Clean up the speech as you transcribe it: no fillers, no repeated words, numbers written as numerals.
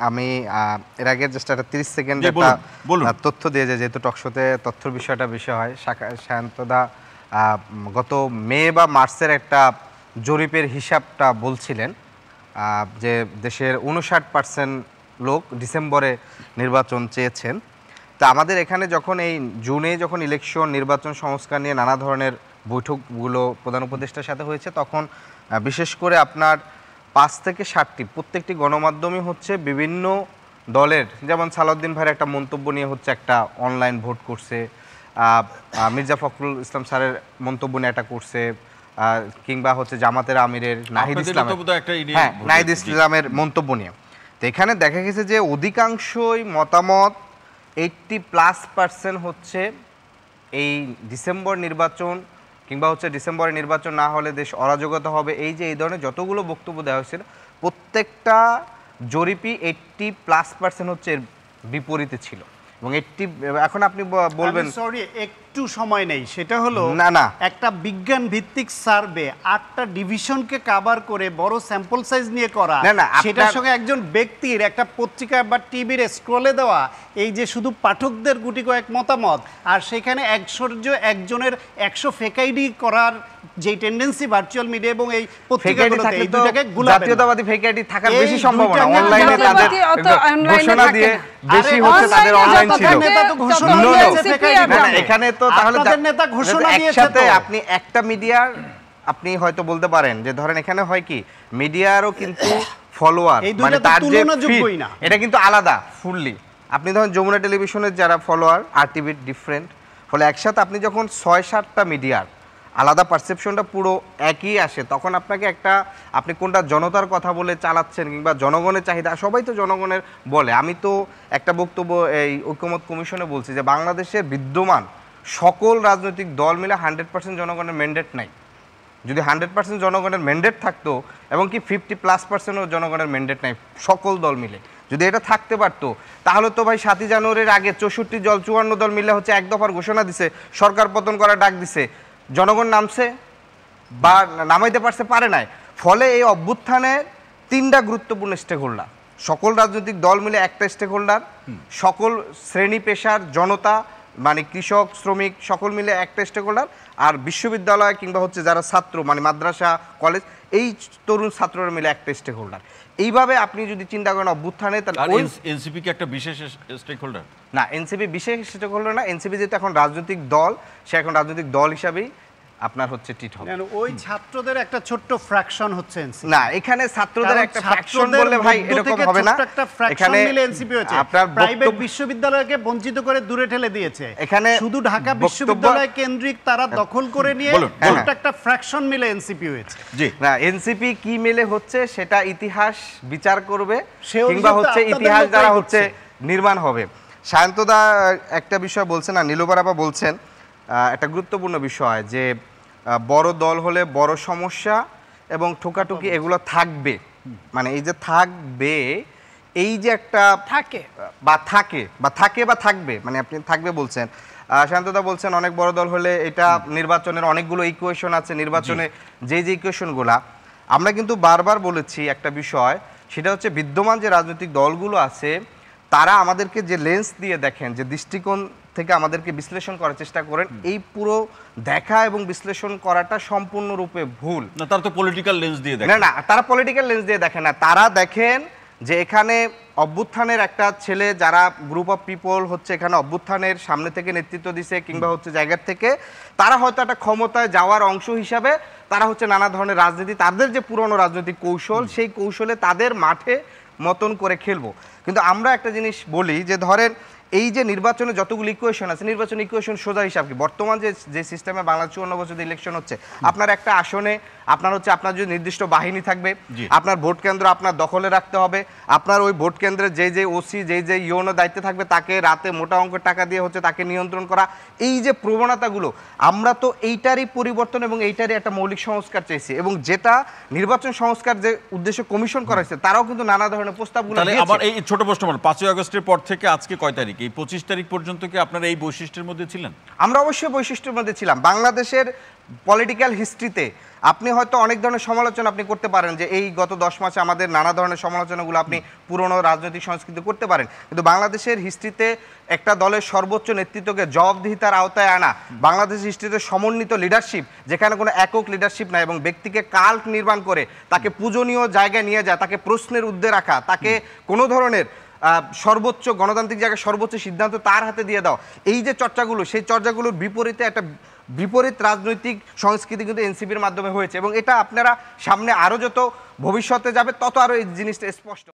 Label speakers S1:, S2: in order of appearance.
S1: আমি এর আগে জাস্ট একটা 30 সেকেন্ড একটা তথ্য দিয়ে যে যেহেতু টকশোতে তথ্যের বিষয়টা বেশি হয়, সায়ন্তদা গত মে বা মার্চের একটা জরিপের হিসাবটা বলছিলেন যে দেশের 59% লোক ডিসেম্বরে নির্বাচন চেয়েছেন। তা আমাদের এখানে যখন এই জুনে যখন ইলেকশন নির্বাচন সংস্কার নিয়ে নানা ধরনের বৈঠকগুলো প্রধান উপদেষ্টার সাথে হয়েছে, তখন বিশেষ করে আপনার 5 থেকে 7টি প্রত্যেকটি গণমাধ্যমই হচ্ছে বিভিন্ন দলের, যেমন সালাউদ্দিন ভাইয়ের একটা মন্তব্য নিয়ে হচ্ছে একটা অনলাইন ভোট করছে, মির্জা ফখরুল ইসলাম স্যারের মন্তব্য নিয়ে একটা করছে, কিংবা হচ্ছে জামাতের আমিরের নাহিদ ইসলামের মন্তব্য নিয়ে। তো এখানে দেখা গেছে যে অধিকাংশই মতামত 80+% হচ্ছে এই ডিসেম্বর নির্বাচন কিংবা হচ্ছে ডিসেম্বরে নির্বাচন না হলে দেশ অরাজকতা হবে, এই যে এই ধরনের যতগুলো বক্তব্য দেওয়া হয়েছিল প্রত্যেকটা জরিপই 80+% হচ্ছে এর বিপরীতে ছিল। এবং এখন আপনি বলবেন
S2: সরি একটু সময় নেই, সেটা হলো না একটা বিজ্ঞান ভিত্তিক সার্ভে 8টা ডিভিশনকে কভার করে বড় স্যাম্পল সাইজ নিয়ে করা, সেটার সঙ্গে একজন ব্যক্তির একটা পত্রিকা বা টিভির স্ক্রলে দেওয়া এই যে শুধু পাঠকদের গুটি কয়েক মতামত, আর সেখানে একজনের 100 ফেক আইডি করার যে টেন্ডেন্সি ভার্চুয়াল মিডিয়া এবং এই পত্রিকাগুলোতে এই দুটাকে গুলাবেন।
S1: জাতীয়তাবাদী ফেক আইডি থাকার বেশি সম্ভাবনা অনলাইনে তাদের ঘোষণা দিয়ে বেশি হচ্ছে তাদের অনলাইন ছিল।
S2: নেতা তো ঘোষণা দিয়েছে ফেক আইডি,
S1: এখানে তো তাহলে
S2: তাদের নেতা ঘোষণা দিয়েছে।
S1: একসাথে আপনি একটা মিডিয়ার আপনি হয়তো বলতে পারেন যে ধরেন এখানে হয় কি মিডিয়ারও কিন্তু ফলোয়ার, মানে তার যে এটা কিন্তু আলাদা ফুললি। আপনি ধরেন যমুনা টেলিভিশনের যারা ফলোয়ার, আরটিভির ডিফারেন্ট, ফলে একসাথে আপনি যখন 6-7টা মিডিয়ার আলাদা পারসেপশনটা পুরো একই আসে, তখন আপনাকে একটা আপনি কোনটা জনতার কথা বলে চালাচ্ছেন কিংবা জনগণের চাহিদা, সবাই তো জনগণের বলে। আমি তো একটা বক্তব্য এই ঐকমত্য কমিশনে বলছি যে বাংলাদেশের বিদ্যমান সকল রাজনৈতিক দল মিলে 100% জনগণের ম্যান্ডেট নাই। যদি 100% জনগণের ম্যান্ডেট থাকতো এবং কি 50+%ও জনগণের ম্যান্ডেট নাই সকল দল মিলে, যদি এটা থাকতে পারতো তাহলে তো ভাই 7ই জানুয়ারির আগে 64 দল মিলে হচ্ছে এক দফার ঘোষণা দিছে, সরকার পতন করার ডাক দিছে, জনগণ নামছে বা নামাইতে পারছে, পারে নাই। ফলে এই অভ্যুত্থানের 3টা গুরুত্বপূর্ণ স্টেক হোল্ডার, সকল রাজনৈতিক দল মিলে একটা স্টেক হোল্ডার, সকল শ্রেণী পেশার জনতা মানে কৃষক শ্রমিক সকল মিলে একটা স্টেক হোল্ডার, আর বিশ্ববিদ্যালয় কিংবা হচ্ছে যারা ছাত্র মানে মাদ্রাসা কলেজ এই তরুণ ছাত্ররা মিলে একটা স্টেক হোল্ডার। এইভাবে আপনি যদি চিন্তা করেন অভ্যুত্থানে, তাহলে
S3: এনসিপি কি একটা বিশেষ স্টেক হোল্ডার?
S1: না, এনসিপি বিশেষ স্টেক হোল্ডার না। এনসিপি যেহেতু এখন রাজনৈতিক দল, সে এখন রাজনৈতিক দল হিসাবেই আপনার হচ্ছে টিট হবে।
S2: ওই ছাত্রদের একটা ছোট্ট ফ্র্যাকশন হচ্ছে এনসিপি।
S1: না, এখানে ছাত্রদের একটা ফ্র্যাকশন বললে ভাই এরকম হবে না।
S2: এখানে এনসিপি হচ্ছে প্রাইভেট বিশ্ববিদ্যালয়কে বঞ্চিত করে দূরে ঠেলে দিয়েছে। এখানে শুধু ঢাকা বিশ্ববিদ্যালয় কেন্দ্রিক তারা দখল করে নিয়ে ছোট্ট একটা ফ্র্যাকশন মিলে এনসিপি হয়েছে।
S1: জি না, এনসিপি কি মিলে হচ্ছে সেটা ইতিহাস বিচার করবে কিংবা হচ্ছে ইতিহাস দ্বারা হচ্ছে নির্মাণ হবে। সায়ন্তদা একটা বিষয় বলছেন না, নীলুবার আপা বলছেন একটা গুরুত্বপূর্ণ বিষয় যে বড় দল হলে বড় সমস্যা এবং ঠোকাঠুকি এগুলো থাকবে, মানে এই যে থাকবে এই যে একটা থাকে বা থাকবে, মানে আপনি থাকবে বলছেন। শান্তদা বলছেন অনেক বড় দল হলে এটা নির্বাচনের অনেকগুলো ইকুয়েশন আছে, নির্বাচনে যে ইকুয়েশনগুলা আমরা কিন্তু বারবার বলেছি একটা বিষয়, সেটা হচ্ছে বিদ্যমান যে রাজনৈতিক দলগুলো আছে তারা আমাদেরকে যে লেন্স দিয়ে দেখেন, যে দৃষ্টিকোণ থেকে আমাদেরকে বিশ্লেষণ করার চেষ্টা করেন, এই পুরো দেখা এবং বিশ্লেষণ করাটা সম্পূর্ণরূপে ভুল।
S3: না, তারা তো পলিটিক্যাল লেন্স দিয়ে দেখেন।
S1: না, তারা পলিটিক্যাল লেন্স দিয়ে দেখেন না, তারা দেখেন যে এখানে অভ্যুত্থানের একটা ছেলে যারা গ্রুপ অফ পিপল হচ্ছে এখানে অভ্যুত্থানের সামনে থেকে নেতৃত্ব দিছে কিংবা হচ্ছে জায়গার থেকে, তারা হয়তো একটা ক্ষমতায় যাওয়ার অংশ হিসাবে তারা হচ্ছে নানা ধরনের রাজনীতি, তাদের যে পুরনো রাজনৈতিক কৌশল সেই কৌশলে তাদের মাঠে মতন করে খেলবো। কিন্তু আমরা একটা জিনিস বলি যে ধরেন এই যে নির্বাচনে যতগুলো ইকুয়েশন আছে, নির্বাচন ইকুয়েশন সোজা হিসাব কি, বর্তমান যে সিস্টেমে বাংলা 54 বছর ইলেকশন হচ্ছে, আপনার একটা আসনে আপনার হচ্ছে আপনার যে নির্দিষ্ট বাহিনী থাকবে, আপনার ভোট কেন্দ্র আপনার দখলে রাখতে হবে, আপনার ওই ভোট কেন্দ্রে যে ওসি যে ইউনো দায়িত্বে থাকবে তাকে রাতে মোটা অঙ্কের টাকা দিয়ে হচ্ছে তাকে নিয়ন্ত্রণ করা, এই যে প্রবণতাগুলো, আমরা তো এইটারই পরিবর্তন এবং এইটারই একটা মৌলিক সংস্কার চাইছি। এবং যেটা নির্বাচন সংস্কার যে উদ্দেশ্য কমিশন করা হয়েছে তারাও কিন্তু নানা ধরনের প্রস্তাবগুলো দিয়েছে।
S3: আবার এই ছোট প্রশ্ন, 5ই আগস্টের পর থেকে আজকে কয় তারিখ, কি 25 তারিখ পর্যন্ত কি আপনারা এই বৈশিষ্ট্যের মধ্যে ছিলেন?
S1: আমরা অবশ্যই বৈশিষ্ট্যের মধ্যে ছিলাম। বাংলাদেশের পলিটিক্যাল হিস্ট্রিতে আপনি হয়তো অনেক ধরনের সমালোচনা আপনি করতে পারেন, যে এই গত 10 মাসে আমাদের নানা ধরনের সমালোচনাগুলো আপনি পুরনো রাজনৈতিক সংস্কৃতি করতে পারেন, কিন্তু বাংলাদেশের হিস্ট্রিতে একটা দলের সর্বোচ্চ নেতৃত্বকে জবাবদিহিতার আওতায় আনা, বাংলাদেশের হিস্ট্রিতে সমন্বিত লিডারশিপ, যেখানে কোনো একক লিডারশিপ নাই এবং ব্যক্তিকে কাল্ট নির্মাণ করে তাকে পূজনীয় জায়গায় নিয়ে যায়, তাকে প্রশ্নের ঊর্ধ্বে রাখা, তাকে কোনো ধরনের সর্বোচ্চ গণতান্ত্রিক জায়গায় সর্বোচ্চ সিদ্ধান্ত তার হাতে দিয়ে দাও, এই যে চর্চাগুলো, সেই চর্চাগুলোর বিপরীতে একটা বিপরীত রাজনৈতিক সংস্কৃতি কিন্তু এনসিপির মাধ্যমে হয়েছে, এবং এটা আপনারা সামনে আরও যত ভবিষ্যতে যাবে তত আরও এই জিনিসটা স্পষ্ট।